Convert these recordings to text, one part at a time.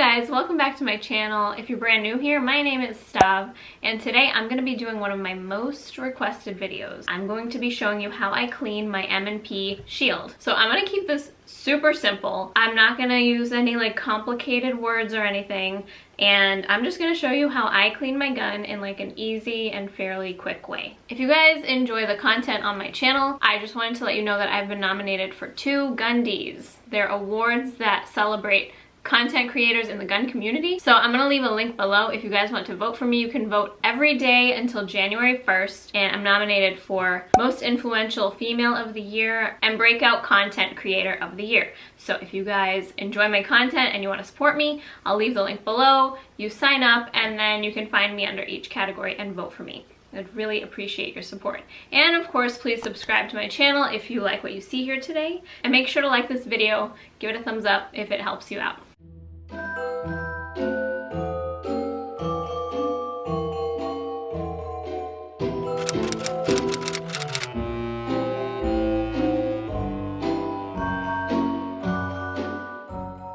guys, welcome back to my channel. If you're brand new here, my name is Stav, and today I'm going to be doing one of my most requested videos. I'm going to be showing you how I clean my M&P shield. So I'm going to keep this super simple. I'm not going to use any like complicated words or anything, and I'm just going to show you how I clean my gun in like an easy and fairly quick way. If you guys enjoy the content on my channel, I just wanted to let you know that I've been nominated for 2 Gundies. They're awards that celebrate content creators in the gun community. So I'm gonna leave a link below if you guys want to vote for me. You can vote every day until January 1st, and I'm nominated for Most Influential Female of the Year and Breakout Content Creator of the Year. So if you guys enjoy my content and you want to support me, I'll leave the link below. You sign up and then you can find me under each category and vote for me. I'd really appreciate your support. And of course, please subscribe to my channel if you like what you see here today. And make sure to like this video, give it a thumbs up if it helps you out.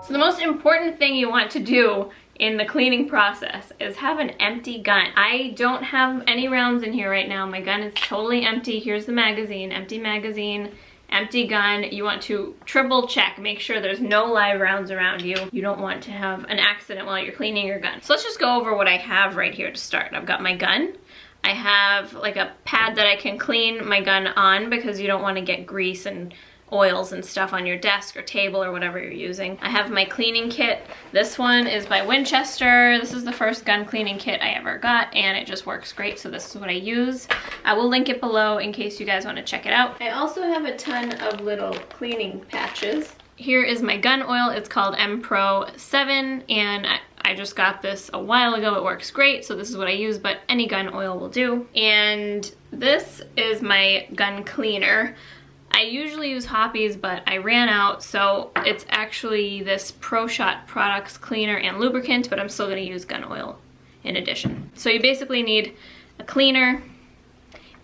So the most important thing you want to do in the cleaning process is have an empty gun. I don't have any rounds in here right now. My gun is totally empty. Here's the magazine, empty gun. You want to triple check, make sure there's no live rounds around you. You don't want to have an accident while you're cleaning your gun. So let's just go over what I have right here to start. I've got my gun. I have like a pad that I can clean my gun on because you don't want to get grease and oils and stuff on your desk or table or whatever you're using. I have my cleaning kit. This one is by Winchester. This is the first gun cleaning kit I ever got, and it just works great, so this is what I use. I will link it below in case you guys want to check it out. I also have a ton of little cleaning patches. Here is my gun oil. It's called M Pro 7, and I just got this a while ago. It works great, so this is what I use, but any gun oil will do. And this is my gun cleaner. I usually use Hoppe's, but I ran out, so it's actually this Pro Shot Products cleaner and lubricant, but I'm still going to use gun oil in addition. So you basically need a cleaner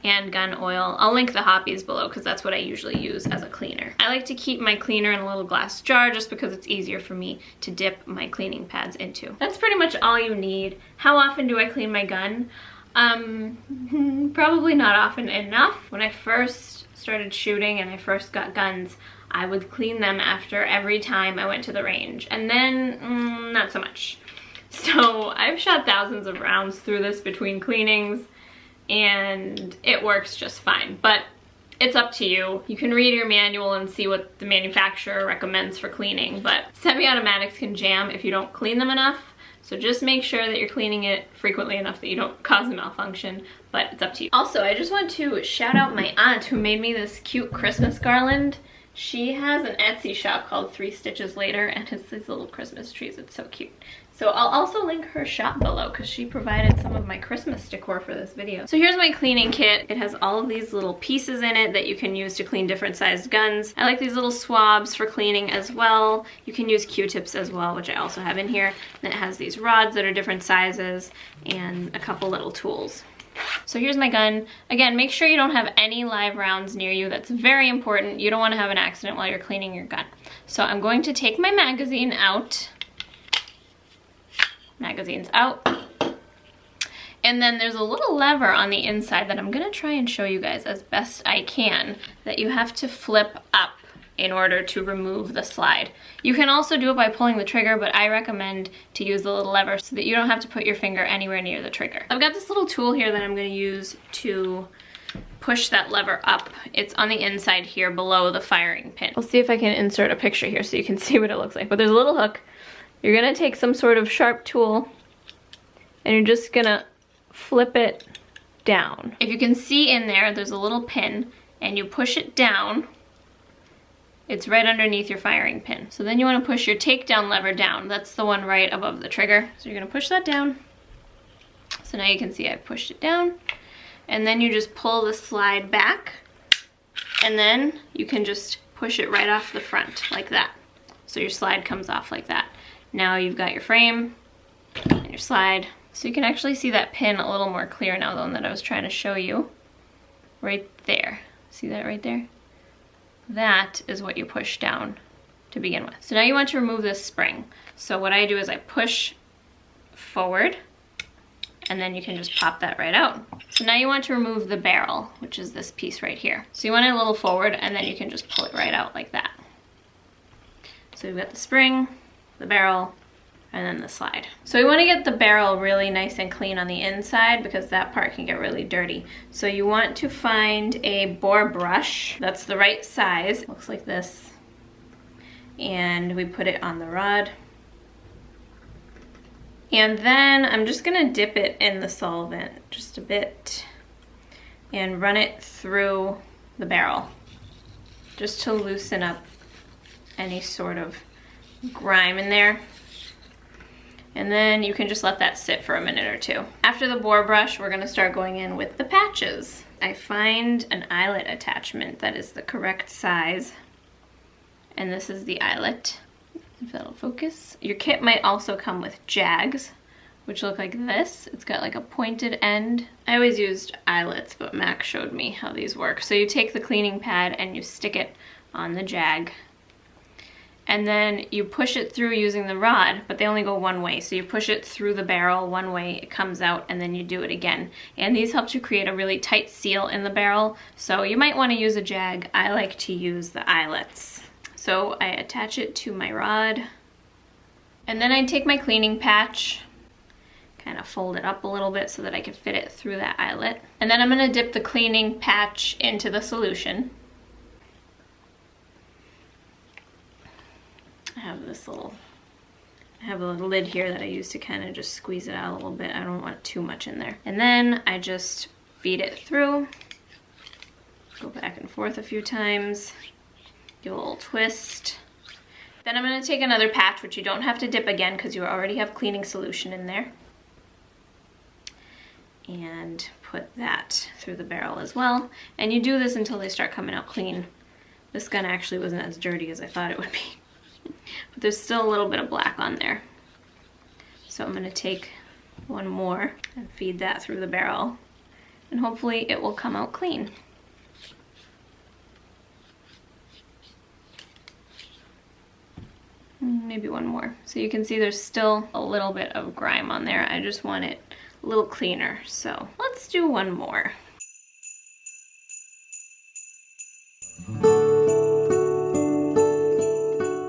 and gun oil. I'll link the Hoppe's below because that's what I usually use as a cleaner. I like to keep my cleaner in a little glass jar just because it's easier for me to dip my cleaning pads into. That's pretty much all you need. How often do I clean my gun? Probably not often enough. When I first started shooting and I first got guns, I would clean them after every time I went to the range, and then not so much. So I've shot thousands of rounds through this between cleanings, and it works just fine, but it's up to you. You can read your manual and see what the manufacturer recommends for cleaning, but semi-automatics can jam if you don't clean them enough. So just make sure that you're cleaning it frequently enough that you don't cause a malfunction, but it's up to you. Also, I just want to shout out my aunt who made me this cute Christmas garland. She has an Etsy shop called 3 Stitches Later, and it's these little Christmas trees. It's so cute. So I'll also link her shop below because she provided some of my Christmas decor for this video. So here's my cleaning kit. It has all of these little pieces in it that you can use to clean different sized guns. I like these little swabs for cleaning as well. You can use Q-tips as well, which I also have in here. And it has these rods that are different sizes and a couple little tools. So here's my gun. Again, make sure you don't have any live rounds near you. That's very important. You don't want to have an accident while you're cleaning your gun. So I'm going to take my magazine out. Magazine's out. And then there's a little lever on the inside that I'm gonna try and show you guys as best I can that you have to flip up in order to remove the slide. You can also do it by pulling the trigger, but I recommend to use the little lever so that you don't have to put your finger anywhere near the trigger. I've got this little tool here that I'm gonna use to push that lever up. It's on the inside here below the firing pin. I'll see if I can insert a picture here so you can see what it looks like, but there's a little hook. You're gonna take some sort of sharp tool and you're just gonna flip it down. If you can see in there, there's a little pin, and you push it down. It's right underneath your firing pin. So then you wanna push your takedown lever down. That's the one right above the trigger. So you're gonna push that down. So now you can see I've pushed it down. And then you just pull the slide back, and then you can just push it right off the front like that. So your slide comes off like that. Now you've got your frame and your slide. So you can actually see that pin a little more clear now, the one that I was trying to show you. Right there. See that right there? That is what you push down to begin with. So now you want to remove this spring. So what I do is I push forward, and then you can just pop that right out. So now you want to remove the barrel, which is this piece right here. So you want it a little forward, and then you can just pull it right out like that. So we've got the spring, the barrel, and then the slide. So we want to get the barrel really nice and clean on the inside because that part can get really dirty. So you want to find a bore brush that's the right size. Looks like this. And we put it on the rod. And then I'm just gonna dip it in the solvent just a bit and run it through the barrel just to loosen up any sort of grime in there. And then you can just let that sit for a minute or two. After the bore brush, we're gonna start going in with the patches. I find an eyelet attachment that is the correct size. And this is the eyelet. If that'll focus. Your kit might also come with jags, which look like this. It's got like a pointed end. I always used eyelets, but Mac showed me how these work. So you take the cleaning pad and you stick it on the jag. And then you push it through using the rod, but they only go one way. So you push it through the barrel one way, it comes out, and then you do it again. And these help to create a really tight seal in the barrel. So you might want to use a jag. I like to use the eyelets. So I attach it to my rod, and then I take my cleaning patch, kind of fold it up a little bit so that I can fit it through that eyelet. And then I'm gonna dip the cleaning patch into the solution. I have a little lid here that I use to kind of just squeeze it out a little bit. I don't want too much in there. And then I just feed it through, go back and forth a few times. Give a little twist. Then I'm going to take another patch, which you don't have to dip again because you already have cleaning solution in there. And put that through the barrel as well. And you do this until they start coming out clean. This gun actually wasn't as dirty as I thought it would be. But there's still a little bit of black on there. So I'm going to take one more and feed that through the barrel. And hopefully it will come out clean. Maybe one more. So you can see there's still a little bit of grime on there. I just want it a little cleaner. So let's do one more.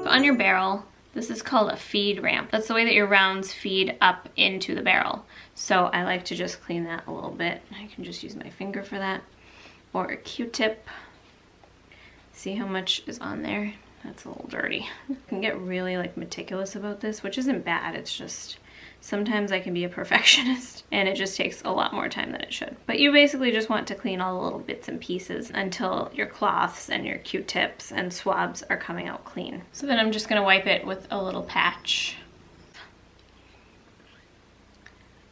So on your barrel, this is called a feed ramp. That's the way that your rounds feed up into the barrel. So I like to just clean that a little bit. I can just use my finger for that, or a Q-tip. See how much is on there? That's a little dirty. I can get really like meticulous about this, which isn't bad. It's just sometimes I can be a perfectionist and it just takes a lot more time than it should. But you basically just want to clean all the little bits and pieces until your cloths and your Q-tips and swabs are coming out clean. So then I'm just gonna wipe it with a little patch.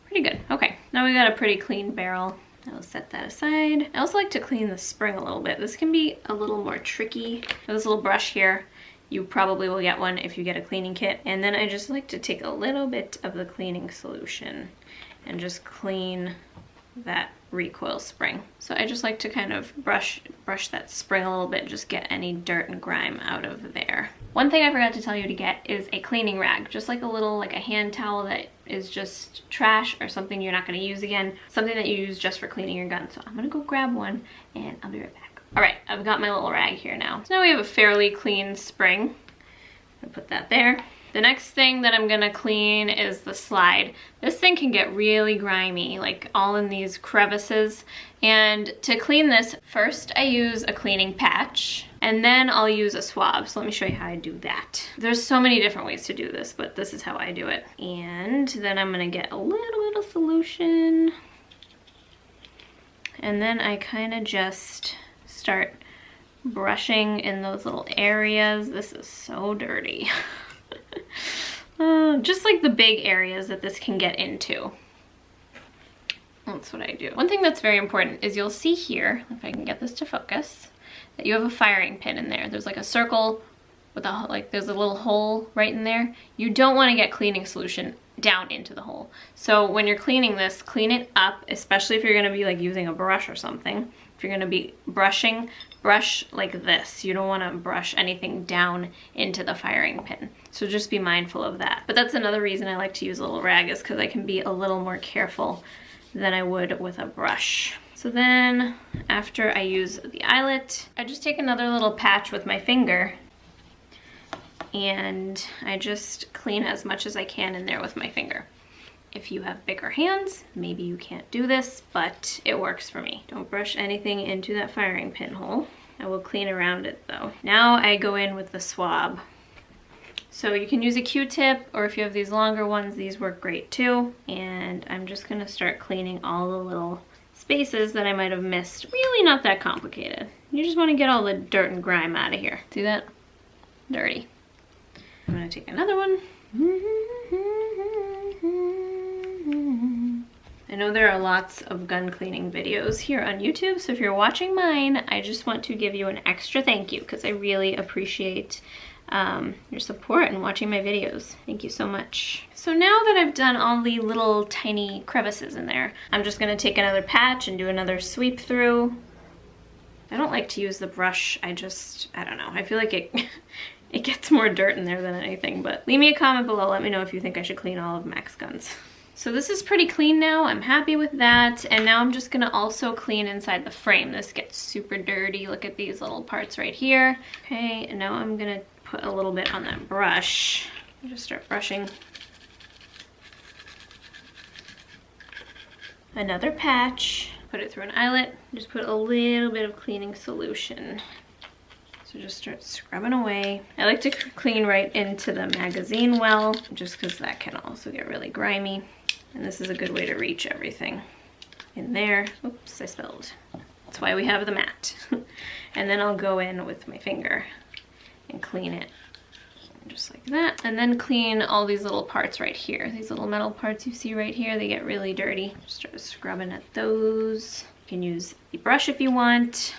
Pretty good. Okay, now we got a pretty clean barrel. I'll set that aside. I also like to clean the spring a little bit. This can be a little more tricky. This little brush here, you probably will get one if you get a cleaning kit. And then I just like to take a little bit of the cleaning solution and just clean that recoil spring. So I just like to kind of brush that spring a little bit, just get any dirt and grime out of there. One thing I forgot to tell you to get is a cleaning rag, just like a little, like a hand towel that is just trash or something you're not going to use again, something that you use just for cleaning your gun. So I'm going to go grab one and I'll be right back. All right, I've got my little rag here now. So now we have a fairly clean spring. I'm gonna put that there. The next thing that I'm gonna clean is the slide. This thing can get really grimy, like all in these crevices. And to clean this, first I use a cleaning patch, and then I'll use a swab. So let me show you how I do that. There's so many different ways to do this, but this is how I do it. And then I'm gonna get a little bit of solution. And then I kind of just start brushing in those little areas. This is so dirty. Just like the big areas that this can get into. That's what I do. One thing that's very important is you'll see here, if I can get this to focus, that you have a firing pin in there. There's like a circle with a, like there's a little hole right in there. You don't want to get cleaning solution down into the hole. So when you're cleaning this, clean it up, especially if you're going to be like using a brush or something. If you're going to be brushing, brush like this. You don't want to brush anything down into the firing pin. So just be mindful of that. But that's another reason I like to use a little rag, is because I can be a little more careful than I would with a brush. So then after I use the eyelet, I just take another little patch with my finger and I just clean as much as I can in there with my finger. If you have bigger hands, maybe you can't do this, but it works for me. Don't brush anything into that firing pin hole. I will clean around it though. Now I go in with the swab. So you can use a Q-tip, or if you have these longer ones, these work great too. And I'm just gonna start cleaning all the little spaces that I might have missed. Really not that complicated. You just wanna get all the dirt and grime out of here. See that? Dirty. I'm gonna take another one. I know there are lots of gun cleaning videos here on YouTube, so if you're watching mine, I just want to give you an extra thank you because I really appreciate your support and watching my videos. Thank you so much. So now that I've done all the little tiny crevices in there, I'm just gonna take another patch and do another sweep through. I don't like to use the brush, I don't know, I feel like it gets more dirt in there than anything, but leave me a comment below, let me know if you think I should clean all of Mac's guns. So this is pretty clean now, I'm happy with that, and now I'm just gonna also clean inside the frame. This gets super dirty, look at these little parts right here. Okay, and now I'm gonna put a little bit on that brush. Just start brushing. Another patch, put it through an eyelet, just put a little bit of cleaning solution. So just start scrubbing away. I like to clean right into the magazine well, just because that can also get really grimy. And this is a good way to reach everything in there. Oops, I spilled. That's why we have the mat. And then I'll go in with my finger and clean it just like that. And then clean all these little parts right here. These little metal parts you see right here, they get really dirty. Just start scrubbing at those. You can use the brush if you want.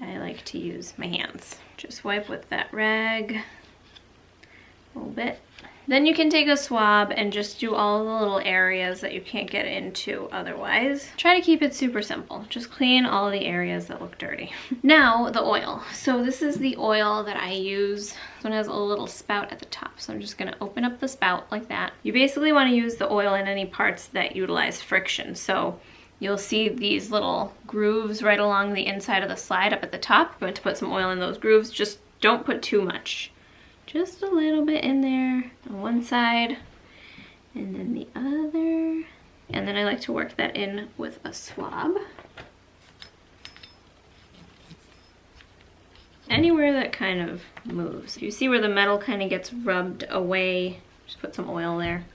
I like to use my hands. Just wipe with that rag a little bit. Then you can take a swab and just do all the little areas that you can't get into otherwise. Try to keep it super simple. Just clean all the areas that look dirty. Now the oil. So this is the oil that I use. This one has a little spout at the top. So I'm just gonna open up the spout like that. You basically wanna use the oil in any parts that utilize friction. So you'll see these little grooves right along the inside of the slide up at the top. I'm going to put some oil in those grooves. Just don't put too much. Just a little bit in there on one side and then the other. And then I like to work that in with a swab. Anywhere that kind of moves. You see where the metal kind of gets rubbed away, just put some oil there.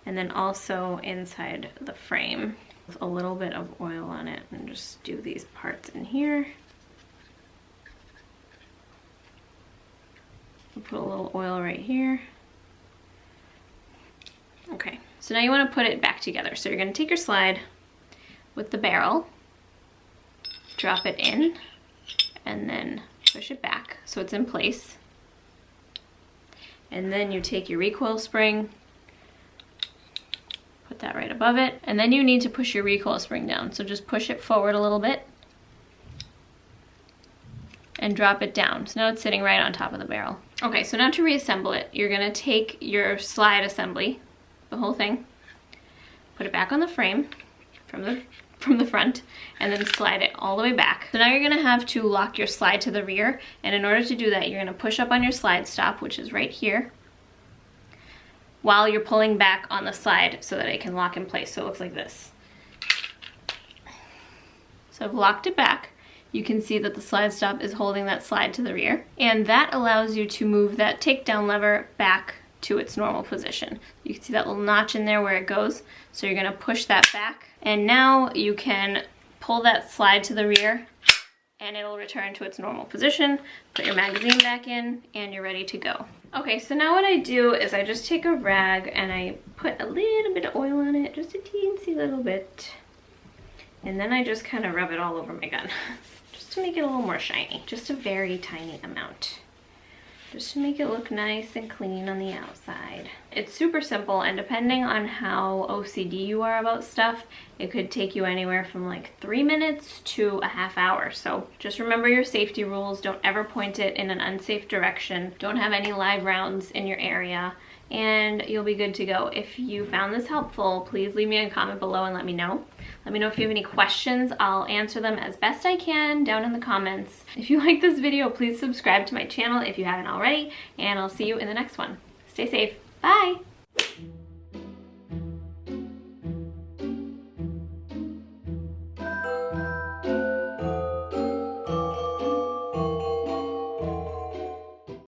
And then also inside the frame. With a little bit of oil on it and just do these parts in here. I'll put a little oil right here. Okay, so now you want to put it back together. So you're going to take your slide with the barrel, drop it in, and then push it back so it's in place. And then you take your recoil spring, put that right above it, and then you need to push your recoil spring down. So just push it forward a little bit and drop it down. So now it's sitting right on top of the barrel. Okay, so now to reassemble it, you're gonna take your slide assembly, the whole thing, put it back on the frame from the front, and then slide it all the way back. So now you're gonna have to lock your slide to the rear, and in order to do that, you're gonna push up on your slide stop, which is right here, while you're pulling back on the slide so that it can lock in place. So it looks like this. So I've locked it back. You can see that the slide stop is holding that slide to the rear, and that allows you to move that takedown lever back to its normal position. You can see that little notch in there where it goes. So you're gonna push that back, and now you can pull that slide to the rear and it'll return to its normal position. Put your magazine back in and you're ready to go. Okay, so now what I do is I just take a rag and I put a little bit of oil on it, just a teensy little bit. And then I just kind of rub it all over my gun, just to make it a little more shiny. Just a very tiny amount. just to make it look nice and clean on the outside. It's super simple, and depending on how OCD you are about stuff, it could take you anywhere from like 3 minutes to a half hour. So just remember your safety rules. Don't ever point it in an unsafe direction. Don't have any live rounds in your area, and you'll be good to go. If you found this helpful, please leave me a comment below and let me know. Let me know if you have any questions. I'll answer them as best I can down in the comments. If you like this video, please subscribe to my channel if you haven't already, and I'll see you in the next one. Stay safe. Bye!